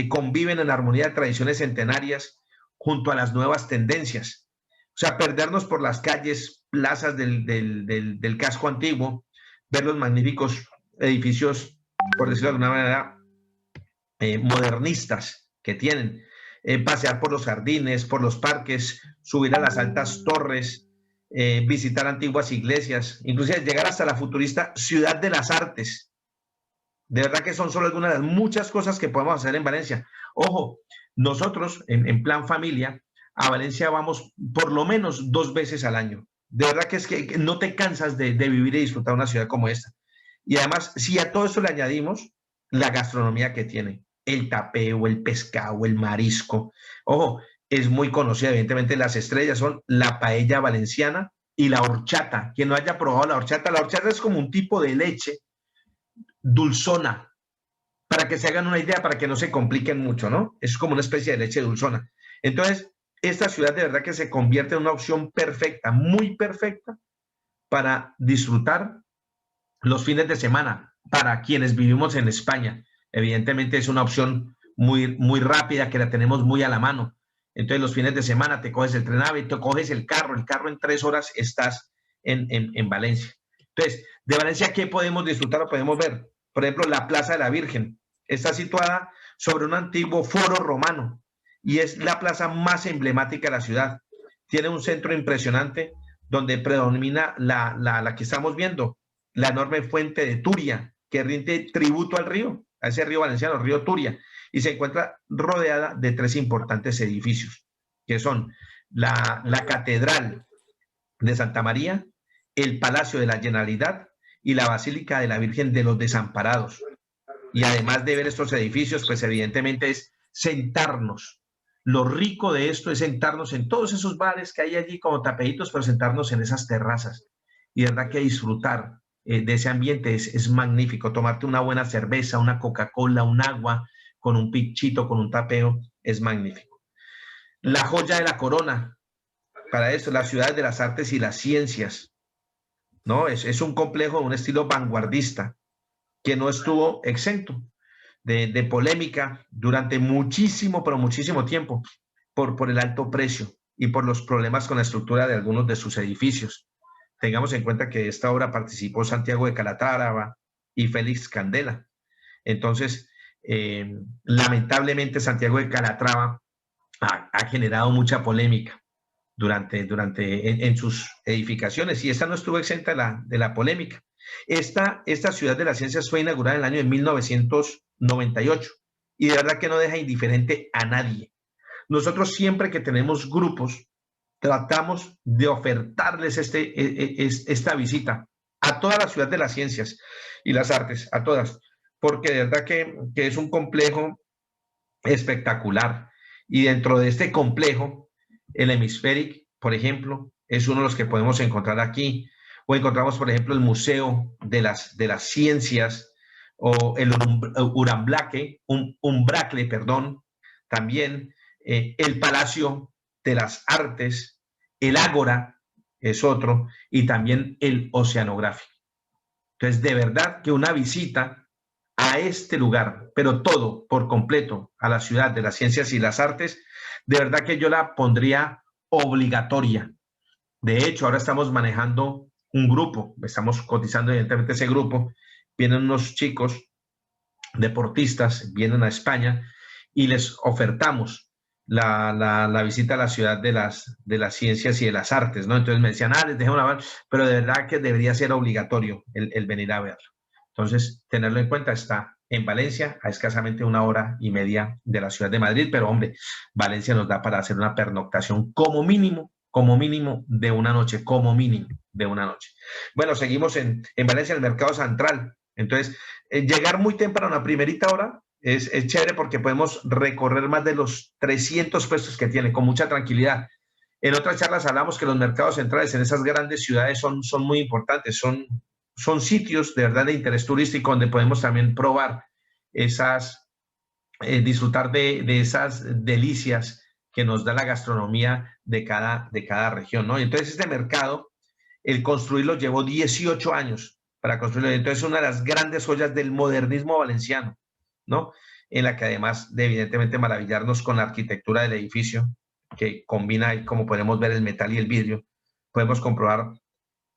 conviven en armonía tradiciones centenarias junto a las nuevas tendencias. O sea, perdernos por las calles, plazas del casco antiguo, ver los magníficos edificios, por decirlo de alguna manera, modernistas que tienen, pasear por los jardines, por los parques, subir a las altas torres, visitar antiguas iglesias, inclusive llegar hasta la futurista Ciudad de las Artes. De verdad que son solo algunas de las muchas cosas que podemos hacer en Valencia. Ojo, nosotros en plan familia a Valencia vamos por lo menos 2 veces al año. De verdad que es que no te cansas de vivir y disfrutar una ciudad como esta. Y además, si a todo esto le añadimos la gastronomía que tiene, el tapeo, el pescado, el marisco. Ojo, es muy conocida, evidentemente las estrellas son la paella valenciana y la horchata. Quien no haya probado la horchata es como un tipo de leche dulzona, para que se hagan una idea, para que no se compliquen mucho, ¿no? Es como una especie de leche dulzona. Entonces, esta ciudad de verdad que se convierte en una opción perfecta, muy perfecta, para disfrutar los fines de semana, para quienes vivimos en España. Evidentemente es una opción muy rápida, que la tenemos muy a la mano. Entonces los fines de semana te coges el tren AVE, te coges el carro en 3 horas estás en Valencia. Entonces, de Valencia, ¿qué podemos disfrutar o podemos ver? Por ejemplo, la Plaza de la Virgen está situada sobre un antiguo foro romano y es la plaza más emblemática de la ciudad. Tiene un centro impresionante donde predomina la que estamos viendo, la enorme fuente de Turia, que rinde tributo al río, a ese río valenciano, el río Turia, y se encuentra rodeada de 3 importantes edificios, que son la Catedral de Santa María, el Palacio de la Generalidad y la Basílica de la Virgen de los Desamparados. Y además de ver estos edificios, pues evidentemente es sentarnos. Lo rico de esto es sentarnos en todos esos bares que hay allí como tapeditos, pero sentarnos en esas terrazas. Y de verdad que disfrutar de ese ambiente es magnífico. Tomarte una buena cerveza, una Coca-Cola, un agua, con un pichito, con un tapeo, es magnífico. La joya de la corona, para eso, la ciudad de las artes y las ciencias, ¿no? Es un complejo de un estilo vanguardista que no estuvo exento de polémica durante muchísimo, pero muchísimo tiempo por el alto precio y por los problemas con la estructura de algunos de sus edificios. Tengamos en cuenta que de esta obra participó Santiago de Calatrava y Félix Candela. Entonces, lamentablemente Santiago de Calatrava ha generado mucha polémica en sus edificaciones y esta no estuvo exenta de la polémica. Esta ciudad de las ciencias fue inaugurada en el año de 1998 y de verdad que no deja indiferente a nadie. Nosotros siempre que tenemos grupos tratamos de ofertarles esta visita a toda la ciudad de las ciencias y las artes, a todas, porque de verdad que es un complejo espectacular y dentro de este complejo el Hemisféric, por ejemplo, es uno de los que podemos encontrar aquí, o encontramos, por ejemplo, el Museo de las Ciencias, o el Umbracle, perdón, también el Palacio de las Artes, el Ágora es otro, y también el Oceanográfico. Entonces, de verdad que una visita a este lugar, pero todo por completo, a la ciudad de las ciencias y las artes, de verdad que yo la pondría obligatoria. De hecho, ahora estamos manejando un grupo, estamos cotizando evidentemente ese grupo, vienen unos chicos deportistas, vienen a España y les ofertamos la visita a la ciudad de las ciencias y de las artes, ¿no? Entonces me decían, les dejé una ver, pero de verdad que debería ser obligatorio el venir a verlo. Entonces, tenerlo en cuenta, está en Valencia, a escasamente 1 hora y media de la ciudad de Madrid, pero hombre, Valencia nos da para hacer una pernoctación como mínimo de una noche, como mínimo de una noche. Bueno, seguimos en Valencia, el Mercado Central. Entonces, llegar muy temprano a primerita hora es chévere porque podemos recorrer más de los 300 puestos que tiene con mucha tranquilidad. En otras charlas hablamos que los mercados centrales en esas grandes ciudades son muy importantes, son sitios de verdad de interés turístico donde podemos también probar disfrutar de esas delicias que nos da la gastronomía de cada región, ¿no? Entonces este mercado, el construirlo llevó 18 años para construirlo. Entonces es una de las grandes joyas del modernismo valenciano, ¿no? En la que además de evidentemente maravillarnos con la arquitectura del edificio, que combina, como podemos ver, el metal y el vidrio, podemos comprobar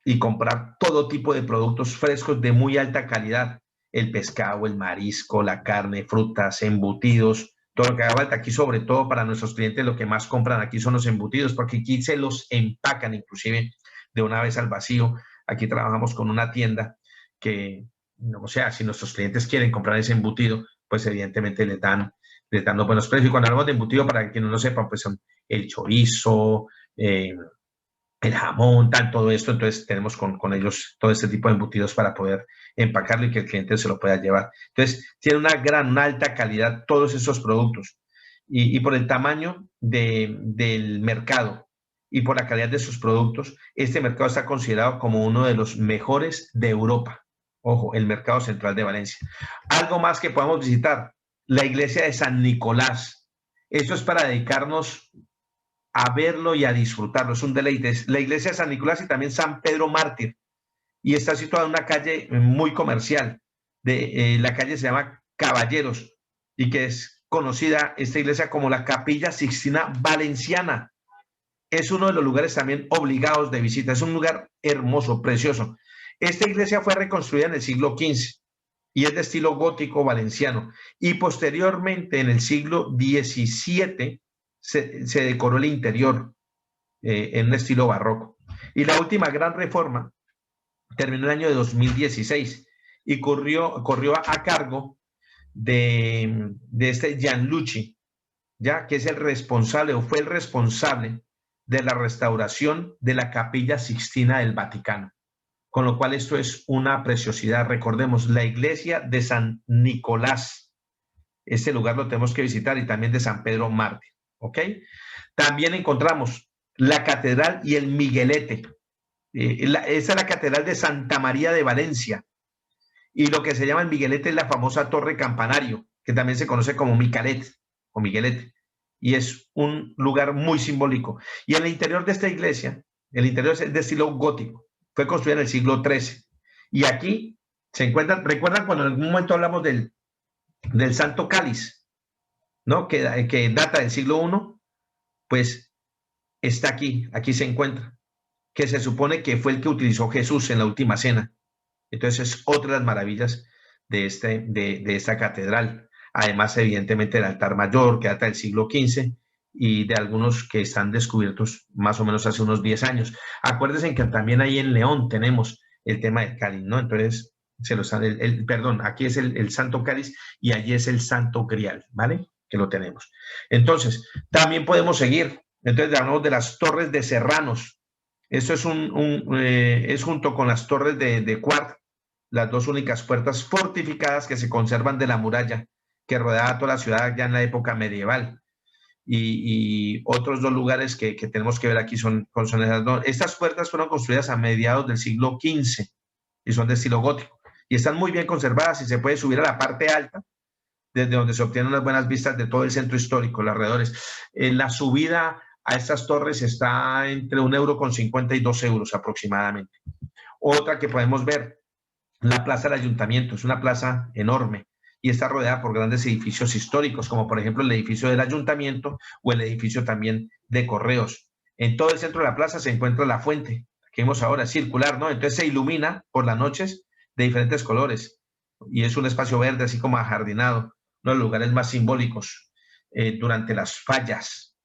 y comprar todo tipo de productos frescos de muy alta calidad, el pescado, el marisco, la carne, frutas, embutidos, todo lo que haga falta. Aquí, sobre todo para nuestros clientes, lo que más compran aquí son los embutidos, porque aquí se los empacan inclusive de una vez al vacío. Aquí trabajamos con una tienda que, o sea, si nuestros clientes quieren comprar ese embutido, pues evidentemente les dan los buenos precios. Y cuando hablamos de embutido, para quienes no lo sepan, pues son el chorizo, el jamón, todo esto. Entonces tenemos con ellos todo este tipo de embutidos para poder empacarlo y que el cliente se lo pueda llevar. Entonces tiene una alta calidad todos esos productos y por el tamaño del mercado y por la calidad de sus productos, este mercado está considerado como uno de los mejores de Europa. Ojo, el mercado central de Valencia. Algo más que podamos visitar, la iglesia de San Nicolás. Eso es para dedicarnos a verlo y a disfrutarlo, es un deleite. Es la iglesia de San Nicolás y también San Pedro Mártir, y está situada en una calle muy comercial, la calle se llama Caballeros, y que es conocida esta iglesia como la Capilla Sixtina Valenciana. Es uno de los lugares también obligados de visita, es un lugar hermoso, precioso. Esta iglesia fue reconstruida en el siglo XV y es de estilo gótico valenciano. Y posteriormente, en el siglo XVII, se decoró el interior en un estilo barroco. Y la última gran reforma terminó en el año de 2016 y corrió a cargo de este Gianlucci, ya que es el responsable o fue el responsable de la restauración de la Capilla Sixtina del Vaticano. Con lo cual esto es una preciosidad. Recordemos, la iglesia de San Nicolás. Este lugar lo tenemos que visitar y también de San Pedro Mártir. ¿Ok? También encontramos la catedral y el Miguelete. Esa es la catedral de Santa María de Valencia. Y lo que se llama el Miguelete es la famosa torre campanario, que también se conoce como Micalet o Miguelete. Y es un lugar muy simbólico. Y en el interior de esta iglesia, el interior es de estilo gótico. Fue construida en el siglo XIII. Y aquí se encuentran, ¿recuerdan cuando en algún momento hablamos del Santo Cáliz, ¿no? Que data del siglo I? Pues está aquí se encuentra, que se supone que fue el que utilizó Jesús en la última cena. Entonces es otra de las maravillas de esta catedral. Además, evidentemente, el altar mayor, que data del siglo XV, y de algunos que están descubiertos más o menos hace unos 10 años. Acuérdense que también ahí en León tenemos el tema del cáliz, ¿no? Entonces, perdón, aquí es el Santo Cáliz y allí es el Santo Grial, ¿vale? Que lo tenemos. Entonces, también podemos seguir. Entonces, hablamos de las Torres de Serranos. Esto es junto con las Torres de Quart, las dos únicas puertas fortificadas que se conservan de la muralla que rodeaba toda la ciudad ya en la época medieval. Y otros dos lugares que tenemos que ver aquí son esas dos. Estas puertas fueron construidas a mediados del siglo XV y son de estilo gótico. Y están muy bien conservadas y se puede subir a la parte alta, desde donde se obtienen unas buenas vistas de todo el centro histórico, los alrededores. La subida a estas torres está entre €1,50 y €2 aproximadamente. Otra que podemos ver, la Plaza del Ayuntamiento, es una plaza enorme y está rodeada por grandes edificios históricos, como por ejemplo el edificio del Ayuntamiento o el edificio también de Correos. En todo el centro de la plaza se encuentra la fuente, que vemos ahora, circular, ¿no? Entonces se ilumina por las noches de diferentes colores y es un espacio verde, así como ajardinado, uno de los lugares más simbólicos durante las fallas,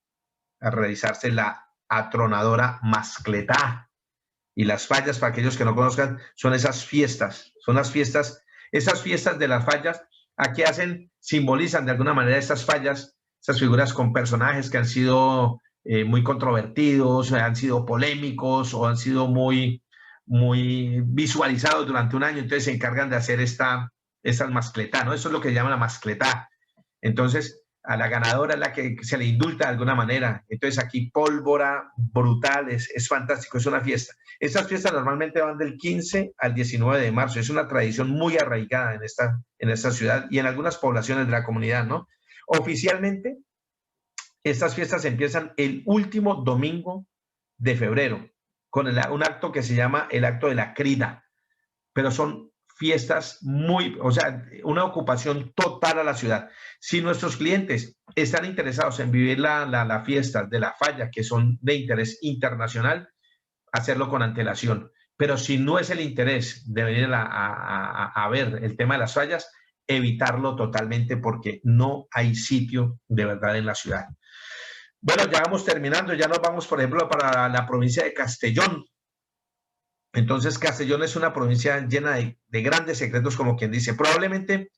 a realizarse la atronadora mascletá. Y las fallas, para aquellos que no conozcan, son esas fiestas, esas fiestas de las fallas, aquí simbolizan de alguna manera estas fallas, esas figuras con personajes que han sido muy controvertidos, han sido polémicos o han sido muy visualizados durante un año, entonces se encargan de hacer estas mascletá, ¿no? Eso es lo que llaman la mascletá. Entonces, a la ganadora es la que se le indulta de alguna manera. Entonces aquí pólvora brutal, es fantástico, es una fiesta. Estas fiestas normalmente van del 15 al 19 de marzo. Es una tradición muy arraigada en esta ciudad y en algunas poblaciones de la comunidad, ¿no? Oficialmente, estas fiestas empiezan el último domingo de febrero con un acto que se llama el acto de la crida, pero son fiestas o sea, una ocupación total a la ciudad. Si nuestros clientes están interesados en vivir la fiesta de la falla, que son de interés internacional, hacerlo con antelación. Pero si no es el interés de venir a ver el tema de las fallas, evitarlo totalmente porque no hay sitio de verdad en la ciudad. Bueno, ya vamos terminando, ya nos vamos, por ejemplo, para la provincia de Castellón. Entonces, Castellón es una provincia llena de grandes secretos, como quien dice. Probablemente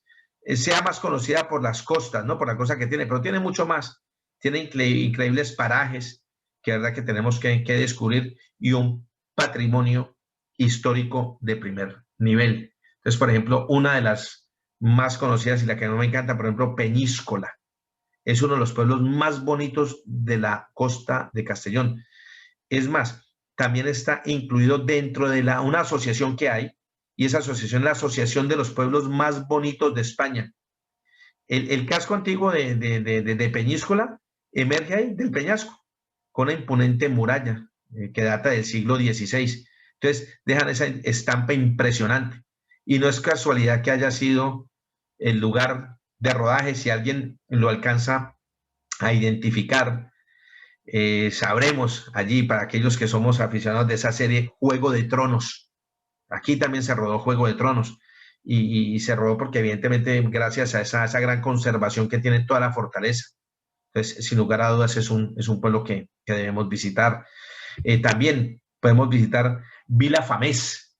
sea más conocida por las costas, ¿no? Por la cosa que tiene, pero tiene mucho más. Tiene increíbles parajes que verdad que tenemos que descubrir y un patrimonio histórico de primer nivel. Entonces, por ejemplo, una de las más conocidas y la que no me encanta, por ejemplo, Peñíscola. Es uno de los pueblos más bonitos de la costa de Castellón. Es más, también está incluido dentro de una asociación que hay, y esa asociación es la Asociación de los Pueblos Más Bonitos de España. El casco antiguo de Peñíscola emerge ahí del peñasco, con una imponente muralla que data del siglo XVI. Entonces, dejan esa estampa impresionante. Y no es casualidad que haya sido el lugar de rodaje. Si alguien lo alcanza a identificar, sabremos allí, para aquellos que somos aficionados de esa serie, Juego de Tronos. Aquí también se rodó Juego de Tronos. y se rodó porque evidentemente gracias a esa gran conservación que tiene toda la fortaleza. Entonces, sin lugar a dudas, es un pueblo que debemos visitar. También podemos visitar Vila Famés,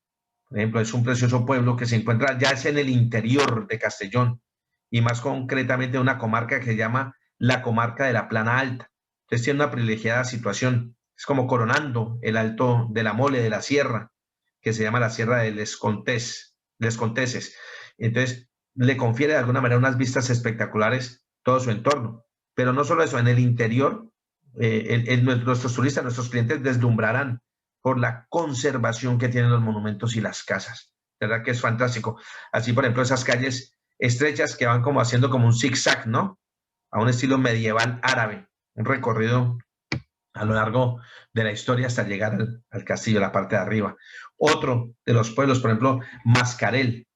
por ejemplo, es un precioso pueblo que se encuentra ya es en el interior de Castellón y más concretamente una comarca que se llama la comarca de la Plana Alta. Entonces tiene una privilegiada situación. Es como coronando el alto de la Mole, de la Sierra, que se llama la Sierra de Les Conteses. Entonces le confiere de alguna manera unas vistas espectaculares todo su entorno. Pero no solo eso, en el interior, nuestros turistas, nuestros clientes deslumbrarán por la conservación que tienen los monumentos y las casas. De verdad que es fantástico. Así, por ejemplo, esas calles estrechas que van como haciendo como un zigzag, ¿no? A un estilo medieval árabe. Un recorrido a lo largo de la historia hasta llegar al castillo, la parte de arriba. Otro de los pueblos, por ejemplo, Mascarell,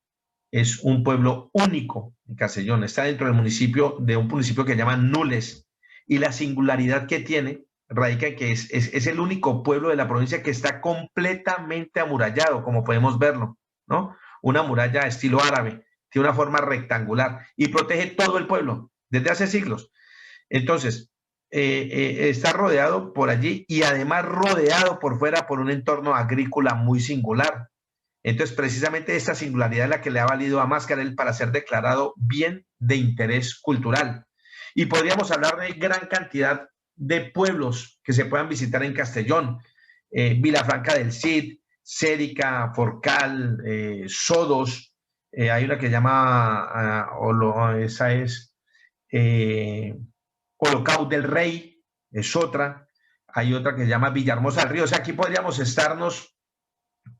es un pueblo único en Castellón. Está dentro del municipio, de un municipio que llaman Nules. Y la singularidad que tiene radica en que es el único pueblo de la provincia que está completamente amurallado, como podemos verlo, ¿no? Una muralla estilo árabe, tiene una forma rectangular y protege todo el pueblo desde hace siglos. Entonces, está rodeado por allí y además rodeado por fuera por un entorno agrícola muy singular. Entonces, precisamente esta singularidad es la que le ha valido a Mascarell para ser declarado bien de interés cultural. Y podríamos hablar de gran cantidad de pueblos que se puedan visitar en Castellón. Vilafranca del Cid, Cérica, Forcal, Sodos. Hay una que llama, esa es Olocau del Rey, es otra. Hay otra que se llama Villahermosa del Río. O sea, aquí podríamos estarnos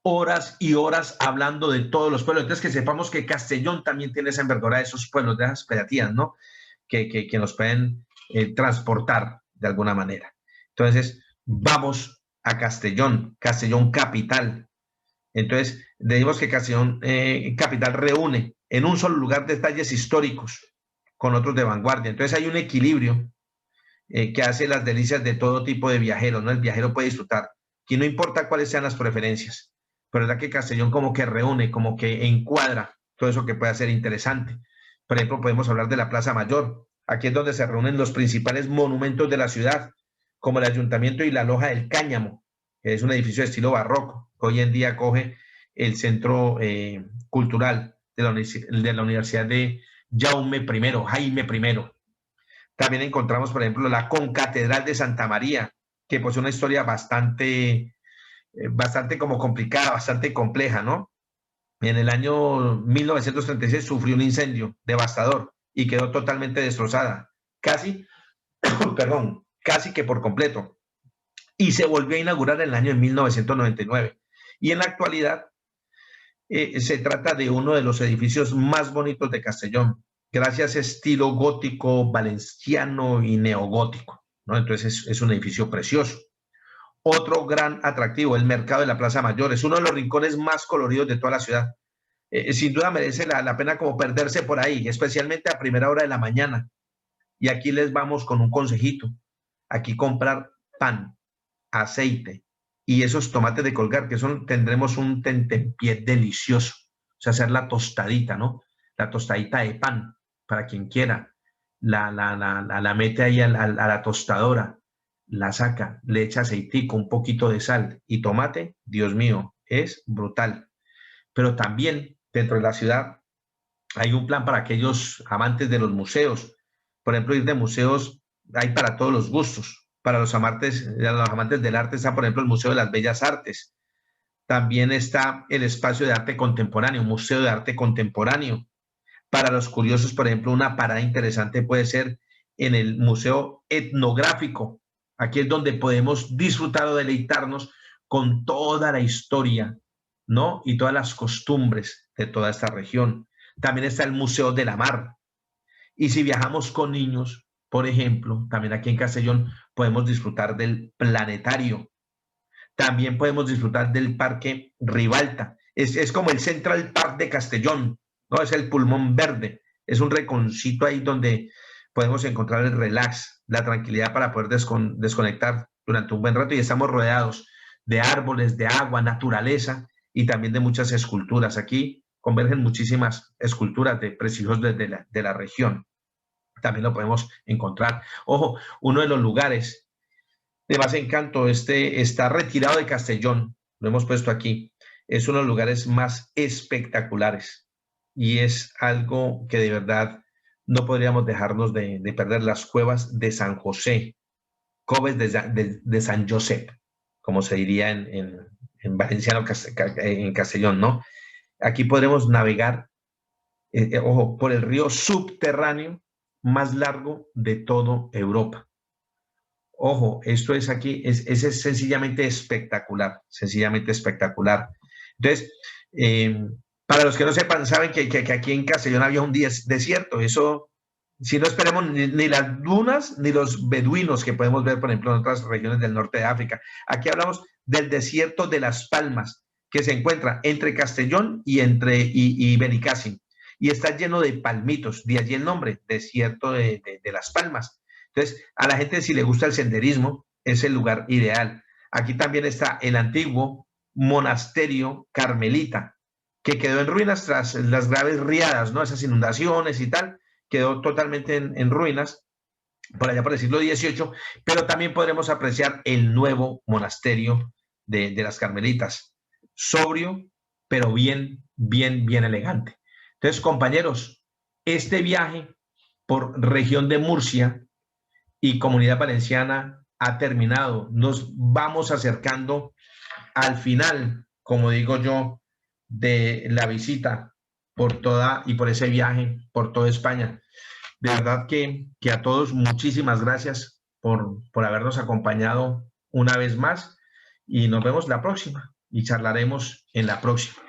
horas y horas hablando de todos los pueblos. Entonces, que sepamos que Castellón también tiene esa envergadura de esos pueblos, de esas pedatías, ¿no? Que nos pueden transportar de alguna manera. Entonces, vamos a Castellón, Castellón capital. Entonces, decimos que Castellón capital reúne en un solo lugar detalles históricos con otros de vanguardia. Entonces, hay un equilibrio que hace las delicias de todo tipo de viajeros, ¿no? El viajero puede disfrutar, que no importa cuáles sean las preferencias, pero es verdad que Castellón como que reúne, como que encuadra todo eso que puede ser interesante. Por ejemplo, podemos hablar de la Plaza Mayor. Aquí es donde se reúnen los principales monumentos de la ciudad, como el Ayuntamiento y la Loja del Cáñamo, que es un edificio de estilo barroco, que hoy en día acoge el Centro Cultural de la Universidad de Jaime I. También encontramos, por ejemplo, la Concatedral de Santa María, que posee una historia bastante como complicada, bastante compleja, ¿no? En el año 1936 sufrió un incendio devastador y quedó totalmente destrozada, casi, perdón, casi que por completo. Y se volvió a inaugurar en el año de 1999. Y en la actualidad se trata de uno de los edificios más bonitos de Castellón, gracias a estilo gótico, valenciano y neogótico, ¿no? Entonces es un edificio precioso. Otro gran atractivo, el Mercado de la Plaza Mayor, es uno de los rincones más coloridos de toda la ciudad. Sin duda merece la pena como perderse por ahí, especialmente a primera hora de la mañana. Y aquí les vamos con un consejito. Aquí comprar pan, aceite y esos tomates de colgar, que tendremos un tentempié delicioso. O sea, hacer la tostadita, ¿no? La tostadita de pan, para quien quiera. La mete ahí a la tostadora, la saca, le echa aceitico, un poquito de sal y tomate. Dios mío, es brutal. Pero también dentro de la ciudad hay un plan para aquellos amantes de los museos. Por ejemplo, ir de museos hay para todos los gustos. Para los amantes del arte está, por ejemplo, el Museo de las Bellas Artes. También está el Espacio de Arte Contemporáneo, Museo de Arte Contemporáneo. Para los curiosos, por ejemplo, una parada interesante puede ser en el Museo Etnográfico. Aquí es donde podemos disfrutar o deleitarnos con toda la historia, ¿no? Y todas las costumbres de toda esta región. También está el Museo de la Mar. Y si viajamos con niños, por ejemplo, también aquí en Castellón podemos disfrutar del planetario. También podemos disfrutar del Parque Ribalta. Es como el Central Park de Castellón, ¿no? Es el pulmón verde. Es un rinconcito ahí donde podemos encontrar el relax, la tranquilidad para poder desconectar durante un buen rato y estamos rodeados de árboles, de agua, naturaleza y también de muchas esculturas. Aquí convergen muchísimas esculturas de prestigios de la región. También lo podemos encontrar. Ojo, uno de los lugares de más encanto, está retirado de Castellón, lo hemos puesto aquí, es uno de los lugares más espectaculares y es algo que de verdad no podríamos dejarnos de perder, las cuevas de San José, coves de San Josep, como se diría en valenciano, en Castellón, ¿no? Aquí podremos navegar, ojo, por el río subterráneo más largo de toda Europa. Ojo, esto es aquí, es sencillamente espectacular, sencillamente espectacular. Entonces, para los que no sepan, saben que aquí en Castellón había un desierto. Eso, si no esperemos ni las dunas ni los beduinos que podemos ver, por ejemplo, en otras regiones del norte de África. Aquí hablamos del desierto de Las Palmas, que se encuentra entre Castellón y Benicàssim, y está lleno de palmitos, de allí el nombre, desierto de Las Palmas. Entonces, a la gente, si le gusta el senderismo, es el lugar ideal. Aquí también está el antiguo monasterio carmelita, que quedó en ruinas tras las graves riadas, ¿no? Esas inundaciones y tal, quedó totalmente en ruinas, por allá por el siglo XVIII, pero también podremos apreciar el nuevo monasterio de las carmelitas, sobrio, pero bien elegante. Entonces, compañeros, este viaje por región de Murcia y Comunidad Valenciana ha terminado. Nos vamos acercando al final, como digo yo, de la visita por ese viaje por toda España. De verdad que a todos muchísimas gracias por habernos acompañado una vez más y nos vemos la próxima y charlaremos en la próxima.